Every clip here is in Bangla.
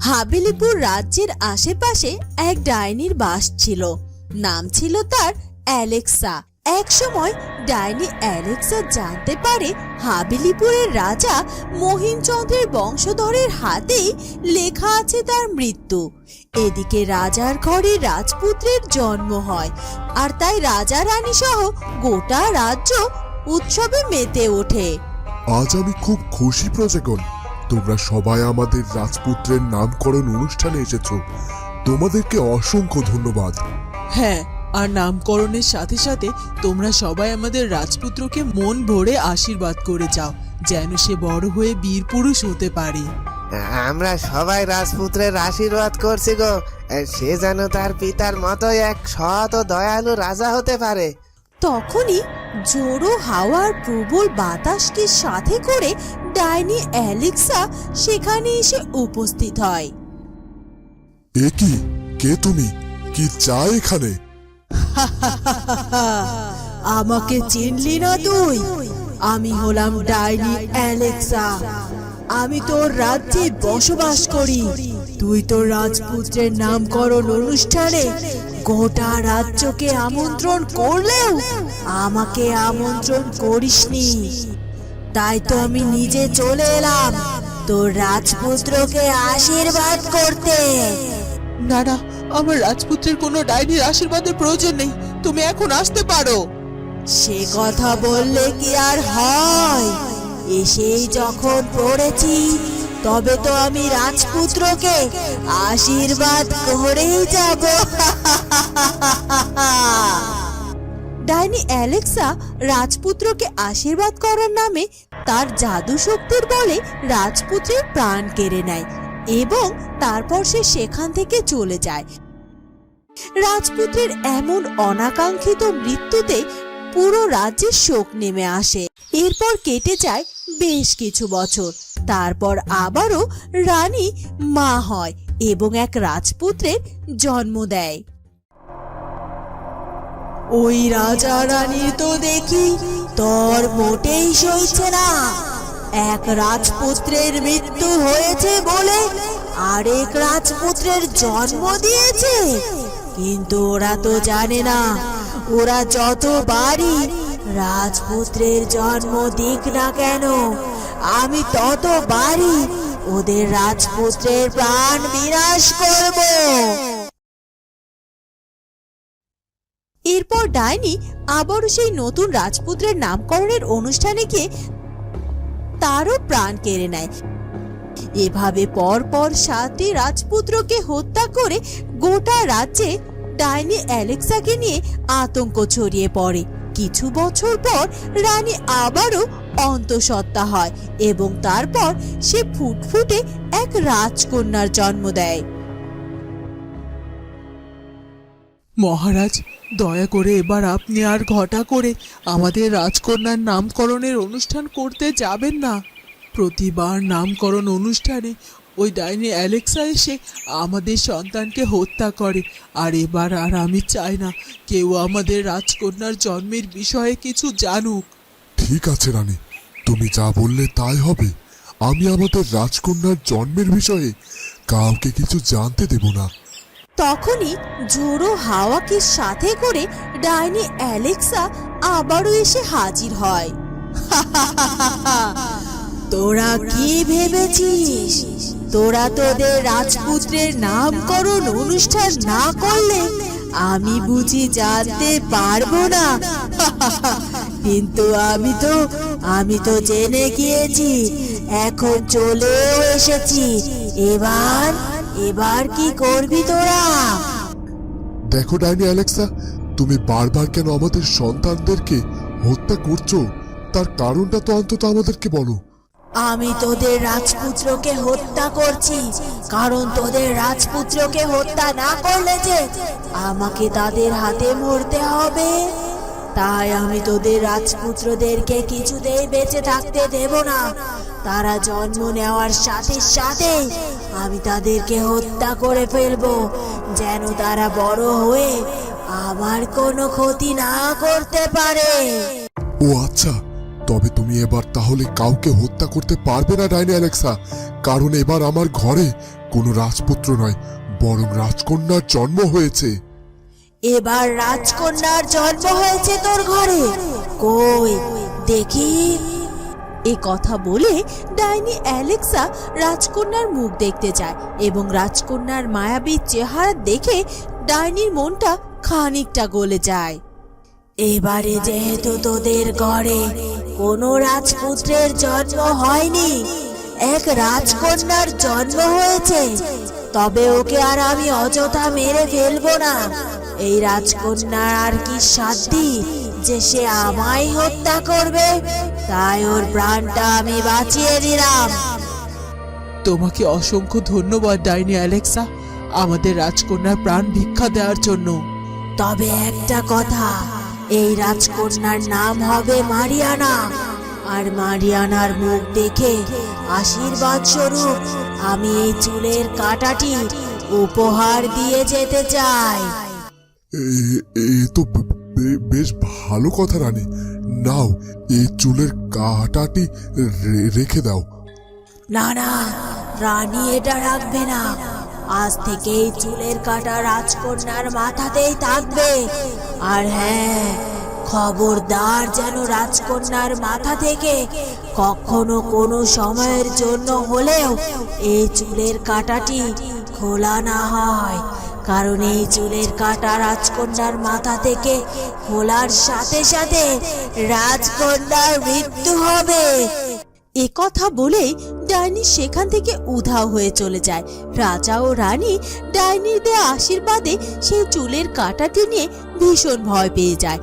হাবিলিপুর রাজ্যের আশেপাশে এক ডাইনির বাস ছিল। নাম ছিল তার অ্যালেক্সা। এক সময় ডাইনি অ্যালেক্সা জানতে পারে হাবিলিপুরের রাজা মহিমচন্দ্রের বংশধরের হাতেই লেখা আছে তার মৃত্যু। এদিকে রাজার ঘরে রাজপুত্রের জন্ম হয়, আর তাই রাজা রানী সহ গোটা রাজ্য উৎসবে মেতে ওঠে। আজ আমি খুব খুশি প্রজাগণ, তোমরা সবাই আমাদের রাজপুত্রের নামকরণ অনুষ্ঠানে এসেছো। তোমাদেরকে অসংখ্য ধন্যবাদ। হ্যাঁ, আর নামকরণের সাথে সাথে তোমরা সবাই আমাদের রাজপুত্রকে মন ভরে আশীর্বাদ করে যাও, যেন সে বড় হয়ে বীর পুরুষ হতে পারে। আমরা সবাই রাজপুত্রের আশীর্বাদ করছি গো, সে যেন তার পিতার মতোই এক সৎ ও দয়ালু রাজা হতে পারে। তখনই জোড়ো হাওয়ার প্রবল বাতাসকে সাথে করে ডাইনি অ্যালেক্সা সেখানে এসে উপস্থিত হয়। এ কি? কে তুমি? কি চাই এখানে? আমাকে চিনলি না তুই? আমি হলাম ডাইনি অ্যালেক্সা। আমি তোর রাজ্যে বসবাস করি। তুই তোর রাজপুত্রের নামকরণ অনুষ্ঠানে গোটা রাজ্যকে আমন্ত্রণ করলেও আমাকে আমন্ত্রণ করিসনি। তাই তো আমি নিজে চলে এলাম তোর রাজপুত্রকে আশীর্বাদ করতে। না না, আমার রাজপুত্রের কোনো ডাইনির আশীর্বাদের প্রয়োজন নেই, তুমি এখন আসতে পারো। সে কথা বললে কি আর হয়? এসেই যখন পড়েছি তবে তো আমি রাজপুত্রকে আশীর্বাদ করেই যাব। ডাইনি অ্যালেক্সা রাজপুত্রকে আশীর্বাদ করার নামে তার জাদু শক্তির বলে রাজপুত্রের প্রাণ কেড়ে নেয় এবং তারপর সে সেখান থেকে চলে যায়। রাজপুত্রের এমন অনাকাঙ্ক্ষিত মৃত্যুতে পুরো রাজ্যে শোক নেমে আসে। এরপর কেটে যায় বেশ কিছু বছর। তারপর আবারও রানী মা হয় এবং এক রাজপুত্রের জন্ম দেয়। ওই রাজা রানীর তো দেখি তোর মোটেই সইছে না। এক রাজপুত্রের মৃত্যু হয়েছে বলে আরেক রাজপুত্রের জন্ম দিয়েছে, কিন্তু ওরা তো জানে না ওরা যতবারই রাজপুত্রের জন্ম দিক না কেন আমি ততবারই ওদের রাজপুত্রের প্রাণ বিনাশ করব। এরপর ডাইনি আবারও সেই নতুন রাজপুত্রের নামকরণের অনুষ্ঠানে গিয়ে তারও প্রাণ কেড়ে নেয়। এভাবে পরপর 7টি রাজপুত্রকে হত্যা করে গোটা রাজ্যে ডাইনি অ্যালেক্সাকে নিয়ে আতঙ্ক ছড়িয়ে পড়ে। কিছু বছর পর রানী আবারও অন্তঃসত্ত্বা হয় এবং তারপর সে ফুটফুটে এক রাজকন্যার জন্ম দেয়। মহারাজ, দয়া করে এবার আপনি আর ঘটা করে আমাদের রাজকন্যার নামকরণের অনুষ্ঠান করতে যাবেন না। প্রতিবার নামকরণ অনুষ্ঠানে ওই ডাইনি অ্যালেক্সা এসে আমাদের সন্তানকে হত্যা করে, আর এবার আর আমি চাই না কেউ আমাদের রাজকন্যার জন্মের বিষয়ে কিছু জানুক। ঠিক আছে রানী, তুমি যা বললে তাই হবে। আমি আমাদের রাজকন্যার জন্মের বিষয়ে কাউকে কিছু জানতে দেব না। তখনই ঝোড়ো হাওয়াকে সাথে করে ডাইনি অ্যালেক্সা আবারও এসে হাজির হয়। তোরা কি ভেবেছিস তোরা তোদের রাজপুত্রের নামকরণ অনুষ্ঠান না করলে আমি বুঝি জানতে পারবো না? কিন্তু আমি তো জেনে গিয়েছি, এখন চলেও এসেছি। এবার কি করবি তোরা? দেখো ডাইনি অ্যালেক্সা, তুমি বারবার কেন আমাদের সন্তানদেরকে হত্যা করছো? তার কারণটা তো অন্তত আমাদেরকে বলো। আমি তোদের রাজপুত্রকে হত্যা করছি কারণ তোদের রাজপুত্রকে হত্যা না করলে যে আমাকে তাদের হাতে মরতে হবে। তাই আমি তোদের রাজপুত্রদেরকে কিছুতেই বেঁচে থাকতে দেব না। তারা জন্ম নেওয়ার সাথে সাথে আমি তাদেরকে হত্যা করে ফেলবো, যেন তারা বড় হয়ে আমার কোনো ক্ষতি না করতে পারে। ও আচ্ছা, তবে তুমি এবার তাহলে কাউকে হত্যা করতে পারবে না ডাইনি অ্যালেক্সা, কারণ এবার আমার ঘরে কোনো রাজপুত্র নয়, বরং রাজকন্যার জন্ম হয়েছে। এবার রাজকন্যার জন্ম হয়েছে তোর ঘরে, কই দেখি। এ কথা বলে ডাইনি অ্যালেক্সা রাজকন্যার মুখ দেখতে যায় এবং রাজকন্যার মায়াবী চেহারা দেখে ডাইনির মনটা খানিকটা গলে যায়। এবারে যেহেতু তোদের ঘরে কোনো রাজপুত্রের জন্ম হয়নি, এক রাজকন্যার জন্ম হয়েছে, তবে ওকে আর আমি অযথা মেরে ফেলবো না। এই রাজকন্যার আর কি সাধ্যি যে সে আমায় হত্যা করবে, তাই ওর প্রাণটা আমি বাঁচিয়ে দিলাম। তোমাকে অসংখ্য ধন্যবাদ ডাইনি অ্যালেক্সা, আমাদের রাজকন্যার প্রাণ ভিক্ষা দেওয়ার জন্য। তবে একটা কথা, এই রাজকন্যার নাম হবে মারিয়ানা, আর মারিয়ানার মুখ দেখে আশীর্বাদ স্বরূপ আমি এই চুলের কাঁটাটি উপহার দিয়ে যেতে চাই। এ তো বেশ ভালো কথা রানী। নাও, এই চুলের কাঁটাটি রেখে দাও। না না, রানী এটা রাখবে না। আজ থেকে এই চুলের কাঁটা রাজকন্যার মাথাতেই থাকবে। আর হ্যাঁ, খবরদার যেন রাজকন্যার মাথা থেকে কখনো কোনো সময়ের জন্য হলেও এই চুলের কাঁটাটি খোলা না হয়, কারণ এই চুলের কাঁটা রাজকন্যার মাথা থেকে খোলার সাথে সাথে রাজকন্যার মৃত্যু হবে। এ কথা বলেই ডাইনি সেখান থেকে উধাও হয়ে চলে যায়। রাজা ও রানী ডাইনির দেয়া আশীর্বাদে সেই চুলের কাঁটাটি নিয়ে ভীষণ ভয় পেয়ে যায়।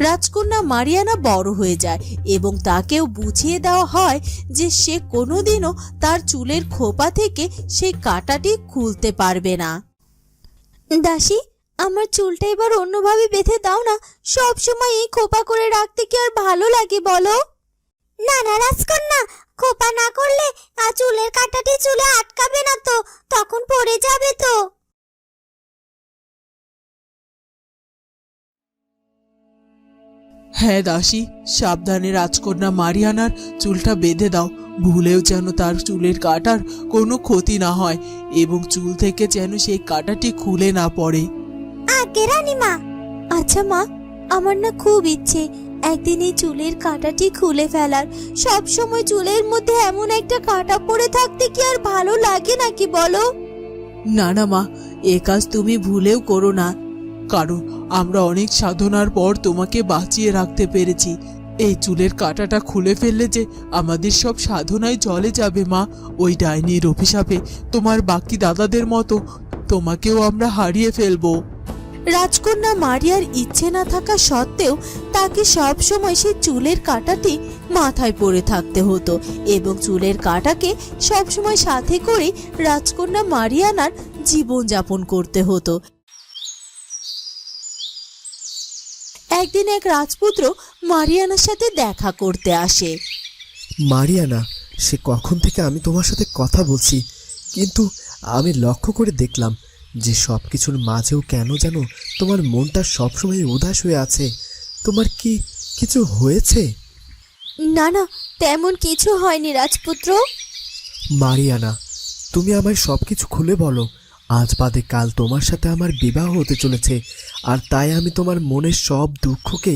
রাজকন্যা মারিয়ানা বড় হয়ে যায় এবং তাকেও বুঝিয়ে দেওয়া হয় যে সে কোনোদিনও তার চুলের খোপা থেকে সেই কাঁটাটি খুলতে পারবে না। দাসী, আমার চুলটা এবার অন্যভাবে বেঁধে দাও না। সব সময় এই খোপা করে রাখতে কি আর ভালো লাগে বলো? না না রাজকন্যা, খোপা না করলে চুলের কাঁটাটি চুলে আটকাবে না তো, তখন পড়ে যাবে তো। হ্যাঁ দাসী, সাবধানে রাজকন্যা মারিয়ানার চুলটা বেঁধে দাও। ভুলেও যেন তার চুলের কাঁটার কোনো ক্ষতি না হয় এবং চুল থেকে যেন সেই কাঁটাটি খুলে না পড়ে। আগে রানীমা। আচ্ছা মা, আমার না খুব ইচ্ছে একদিন এই চুলের কাঁটাটি খুলে ফেলার। সব সময় চুলের মধ্যে এমন একটা কাঁটা পড়ে থাকতে কি আর ভালো লাগে নাকি বলো? না না মা, এ কাজ তুমি ভুলেও করো না, কারণ আমরা অনেক সাধনার পর তোমাকে বাঁচিয়ে রাখতে পেরেছি। এই চুলের কাঁটাটা খুলে ফেললে যে আমাদের সব সাধনায় জলে যাবে মা। ওই ডাইনির অভিশাপে তোমার বাকি দাদাদের মতো তোমাকেও আমরা হারিয়ে ফেলবো। রাজকন্যা মারিয়ার ইচ্ছে না থাকা সত্ত্বেও তাকে সব সময় সেই চুলের কাঁটাটি মাথায় পরে থাকতে হতো এবং চুলের কাঁটাকে সব সময় সাথে করে রাজকন্যা মারিয়ানার জীবন যাপন করতে হতো। একদিন এক রাজপুত্র মারিয়ানার সাথে দেখা করতে আসে। মারিয়ানা, সে কখন থেকে আমি তোমার সাথে কথা বলছি, কিন্তু আমি লক্ষ্য করে দেখলাম যে সব কিছুর মাঝেও কেন যেন তোমার মনটা সবসময় উদাস হয়ে আছে। তোমার কি কিছু হয়েছে? না না, তেমন কিছু হয়নি রাজপুত্র। মারিয়ানা, তুমি আমায় সব কিছু খুলে বলো। আজ বাদে কাল তোমার সাথে আমার বিবাহ হতে চলেছে, আর তাই আমি তোমার মনের সব দুঃখকে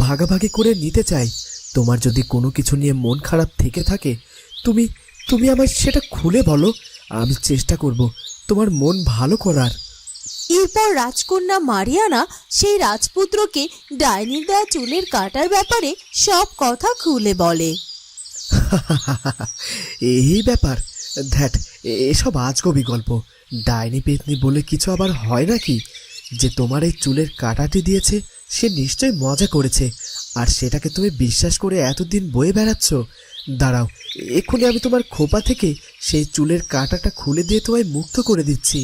ভাগাভাগি করে নিতে চাই। তোমার যদি কোনো কিছু নিয়ে মন খারাপ থেকে থাকে, তুমি আমায় সেটা খুলে বলো। আমি চেষ্টা করব তোমার মন ভালো করার। এরপর রাজকন্যা মারিয়ানা সেই রাজপুত্রকে ডাইনির দেওয়া চুলের কাটার ব্যাপারে সব কথা খুলে বলে। এই ব্যাপার, ধ্যাট, এসব আজগবি গল্প। ডাইনি পেতনি বলে কিছু আবার হয় নাকি? যে তোমার এই চুলের কাটাটি দিয়েছে সে নিশ্চয়ই মজা করেছে, আর সেটাকে তুমি বিশ্বাস করে এতদিন বয়ে বেড়াচ্ছ। দাঁড়াও, এক্ষুনি আমি তোমার খোপা থেকে সেই চুলের কাঁটাটা খুলে দিয়ে তোমায় মুক্ত করে দিচ্ছি।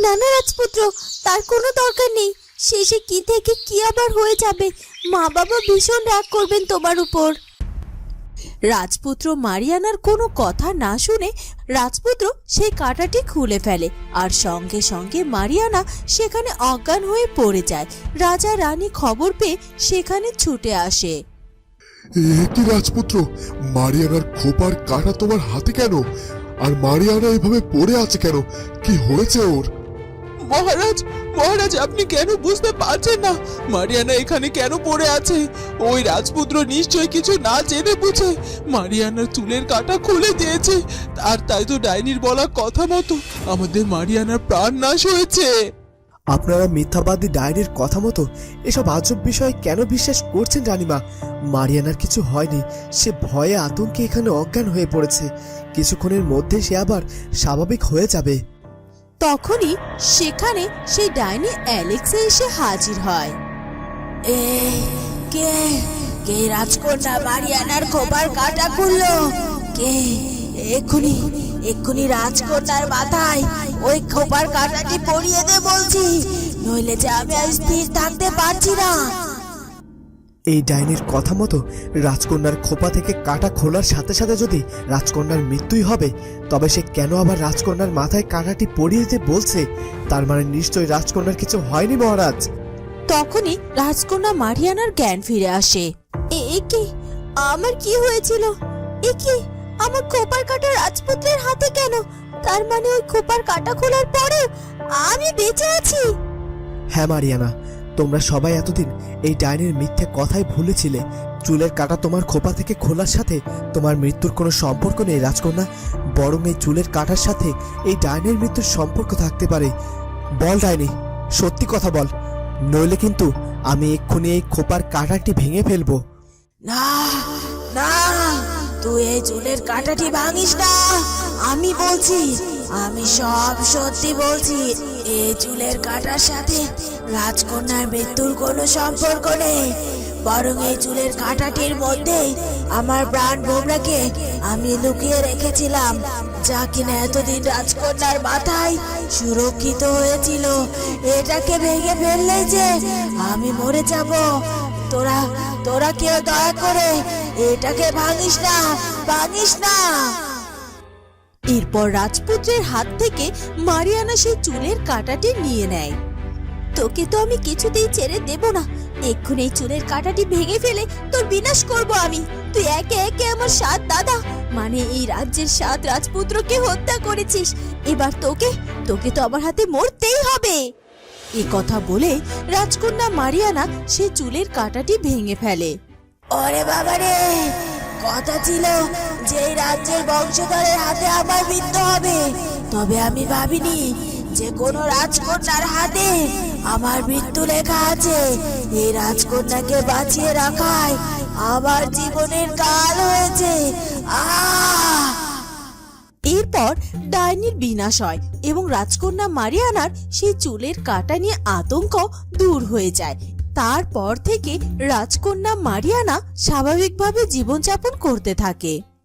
না না রাজপুত্র, তার কোনো দরকার নেই। শেষে কি থেকে কি আবার হয়ে যাবে, মা বাবা ভীষণ রাগ করবেন তোমার উপর। রাজপুত্র মারিয়ানার কোনো কথা না শুনে রাজপুত্র সেই কাঁটাটি খুলে ফেলে, আর সঙ্গে সঙ্গে মারিয়ানা সেখানে অজ্ঞান হয়ে পড়ে যায়। রাজা রানী খবর পেয়ে সেখানে ছুটে আসে। এ কি রাজপুত্র, মারিয়ানার খোপার কাটা তোমার হাতে কেন? আর মারিয়ানা এভাবে পড়ে আছে কেন? কি হয়েছে ওর? মহারাজ, মহারাজ, আপনি কেন বুঝতে পারছেন না মারিয়ানা এখানে কেন পড়ে আছে? ওই রাজপুত্র নিশ্চয় কিছু না জেনে বুঝে মারিয়ানার চুলের কাটা খুলে দিয়েছে, আর তাই তো ডাইনির বলা কথা মতো আমাদের মারিয়ানার প্রাণ নাশ হয়েছে। আপনারা মিথ্যাবাদী ডাইনির কথা মতো এসব আজব বিষয় কেন বিশ্বাস করছেন রানীমা? মারিয়ানার কিছু হয়নি, সে ভয়ে আতঙ্কে এখানে অজ্ঞান হয়ে পড়েছে। কিছুক্ষণের মধ্যে সে আবার স্বাভাবিক হয়ে যাবে। তখনই সেখানে সেই ডাইনি অ্যালেক্সা এসে হাজির হয়। কে কে রাজকন্যা মারিয়ানার খোপার কাটা খুললো? কে? এক্ষুনি এক্ষুনি রাজকন্যার মাথায় ওই খোপার কাটাটি পরিয়ে দে বলছি, নইলে যে আমি আর স্থির থাকতে পারছি না। এই ডাইনির কথা মতো রাজকন্যার খোপা থেকে কাটা খোলার সাথে সাথে যদি রাজকন্যার মৃত্যুই হবে, তবে সে কেন আবার রাজকন্যার মাথায় কাটাটি পরিয়ে দিতে বলছে? তার মানে নিশ্চয়ই রাজকন্যার কিছু হয়নি মহারাজ। তখনই রাজকন্যা মারিয়ানার জ্ঞান ফিরে আসে। এ কি? আমার কি হয়েছিল? এ কি? আমার খোপার কাটা রাজপুত্রের হাতে কেন? তার মানে ওই খোপার কাটা খোলার পরেও আমি বেঁচে আছি? হ্যাঁ মারিয়ানা, তোমরা সবাই এতদিন এই ডাইনির মিথ্যে কথাই ভুলেছিলে। চুলের কাটা তোমার খোপা থেকে খোলার সাথে তোমার মৃত্যুর কোনো সম্পর্ক নেই রাজকন্যা, বরং এই চুলের কাটার সাথে এই ডাইনির মৃত্যুর সম্পর্ক থাকতে পারে। বল ডাইনি, সত্যি কথা বল, নইলে কিন্তু আমি এক্ষুনি এই খোপার কাটাটি ভেঙে ফেলবো। না না, তুই এই চুলের কাঁটাটি ভাঙিস না। আমি বলছি, আমি সব সত্যি বলছি, এই চুলের কাঁটার সাথে রাজকন্যার মৃত্যুর কোনো সম্পর্ক নেই, বরং এই চুলের কাঁটাটির মধ্যেই আমার প্রাণ ভোমরাকে আমি লুকিয়ে রেখেছিলাম, যা কিনা এতদিন রাজকন্যার মাথায় সুরক্ষিত হয়েছিল। এটাকে ভেঙে ফেললে যে আমি মরে যাব। তোরা তোরা কেউ দয়া করে এটাকে ভাঙিস না, ভাঙিস না। এরপর রাজপুত্রের হাত থেকে মারিয়ানা সেই চুলের কাঁটাটি নিয়ে নেয়। তোকে তো আমি কিছুতেই ছেড়ে দেব না, এক্ষুনি এই চুলের কাঁটাটি ভেঙে ফেলে তোর বিনাশ করব আমি। তুই একে একে আমার 7 দাদা মানে এই রাজ্যের 7 রাজপুত্রকে হত্যা করেছিস, এবার তোকে তো আমার হাতে মরতেই হবে। এই কথা বলে রাজকন্যা মারিয়ানা সে চুলের কাঁটাটি ভেঙে ফেলে। ওরে বাবা রে, কথা ছিল যে এই রাজ্যের বংশধরের হাতে আমার মৃত্যু হবে, তবে আমি ভাবিনি যে কোনো রাজকন্যার হাতে আমার মৃত্যু লেখা আছে। এই রাজকন্যাকে বাঁচিয়ে রাখায় আমার জীবনের কাল হয়েছে। এরপর ডাইনির বিনাশ হয় এবং রাজকন্যা মারিয়ানার সেই চুলের কাঁটা নিয়ে আতঙ্ক দূর হয়ে যায়। তারপর থেকে রাজকন্যা মারিয়ানা স্বাভাবিকভাবে জীবনযাপন করতে থাকে।